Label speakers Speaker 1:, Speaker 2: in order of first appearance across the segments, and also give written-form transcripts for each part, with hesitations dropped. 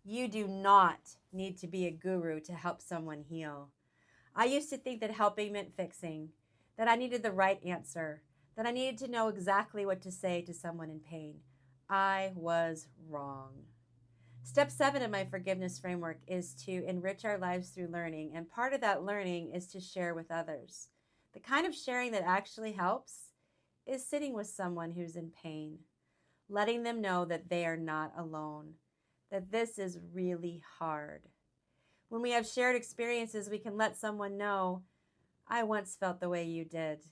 Speaker 1: You do not need to be a guru to help someone heal. I used to think that helping meant fixing, that I needed the right answer, that I needed to know exactly what to say to someone in pain. I was wrong. Step 7 of my forgiveness framework is to enrich our lives through learning, and part of that learning is to share with others. The kind of sharing that actually helps is sitting with someone who's in pain, letting them know that they are not alone, that this is really hard. When we have shared experiences, we can let someone know, I once felt the way you did,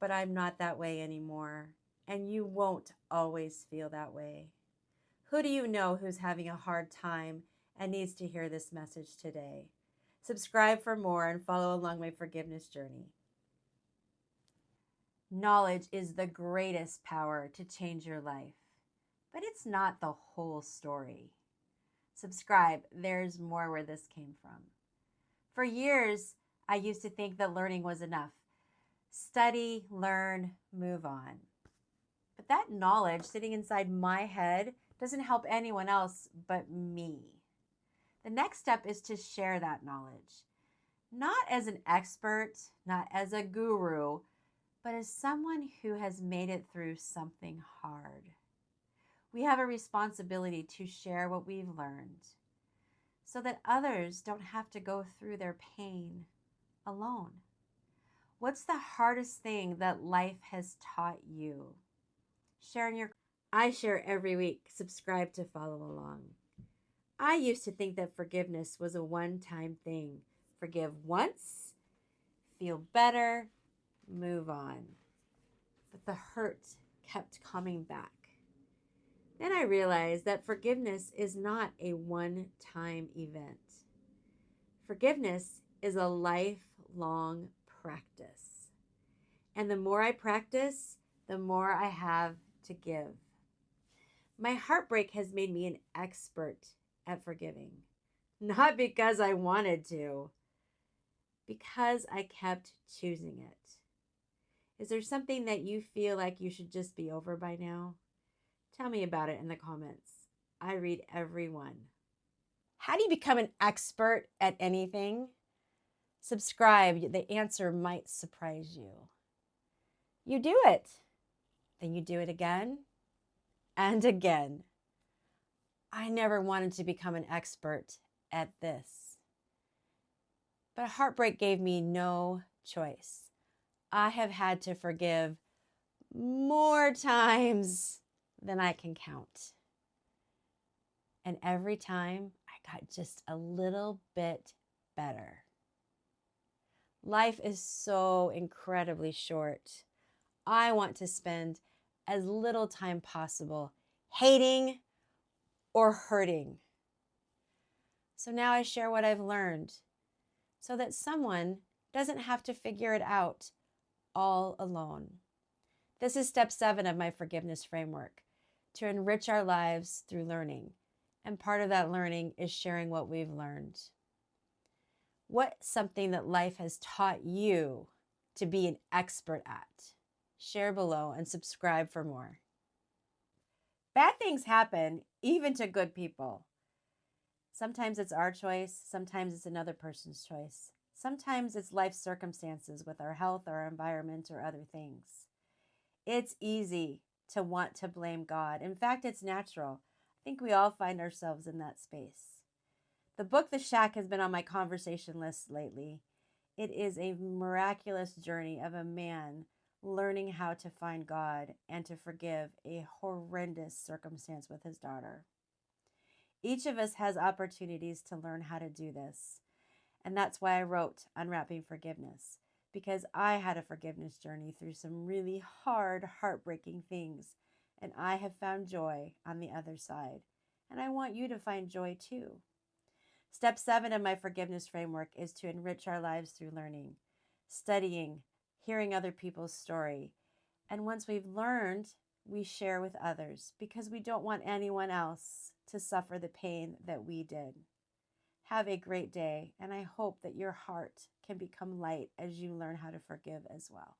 Speaker 1: but I'm not that way anymore, and you won't always feel that way. Who do you know who's having a hard time and needs to hear this message today? Subscribe for more and follow along my forgiveness journey. Knowledge is the greatest power to change your life, but it's not the whole story. Subscribe, there's more where this came from. For years, I used to think that learning was enough. Study, learn, move on. But that knowledge sitting inside my head doesn't help anyone else but me. The next step is to share that knowledge, not as an expert, not as a guru, but as someone who has made it through something hard. We have a responsibility to share what we've learned so that others don't have to go through their pain alone. What's the hardest thing that life has taught you? I share every week. Subscribe to follow along. I used to think that forgiveness was a one-time thing. Forgive once, feel better, move on. But the hurt kept coming back. Then I realized that forgiveness is not a one-time event. Forgiveness is a lifelong practice. And the more I practice, the more I have to give. My heartbreak has made me an expert at forgiving. Not because I wanted to, because I kept choosing it. Is there something that you feel like you should just be over by now? Tell me about it in the comments. I read every one. How do you become an expert at anything? Subscribe. The answer might surprise you. You do it. Then you do it again and again. I never wanted to become an expert at this. But heartbreak gave me no choice. I have had to forgive more times than I can count. And every time I got just a little bit better. Life is so incredibly short. I want to spend as little time possible hating or hurting. So now I share what I've learned so that someone doesn't have to figure it out all alone. This is step 7 of my forgiveness framework, to enrich our lives through learning. And part of that learning is sharing what we've learned. What's something that life has taught you to be an expert at? Share below and subscribe for more. Bad things happen even to good people. Sometimes it's our choice. Sometimes it's another person's choice. Sometimes it's life circumstances with our health, our environment, or other things. It's easy to want to blame God. In fact, it's natural. I think we all find ourselves in that space. The book The Shack has been on my conversation list lately. It is a miraculous journey of a man learning how to find God and to forgive a horrendous circumstance with his daughter. Each of us has opportunities to learn how to do this. And that's why I wrote Unwrapping Forgiveness, because I had a forgiveness journey through some really hard, heartbreaking things, and I have found joy on the other side. And I want you to find joy too. Step 7 of my forgiveness framework is to enrich our lives through learning, studying, hearing other people's story. And once we've learned, we share with others because we don't want anyone else to suffer the pain that we did. Have a great day, and I hope that your heart can become light as you learn how to forgive as well.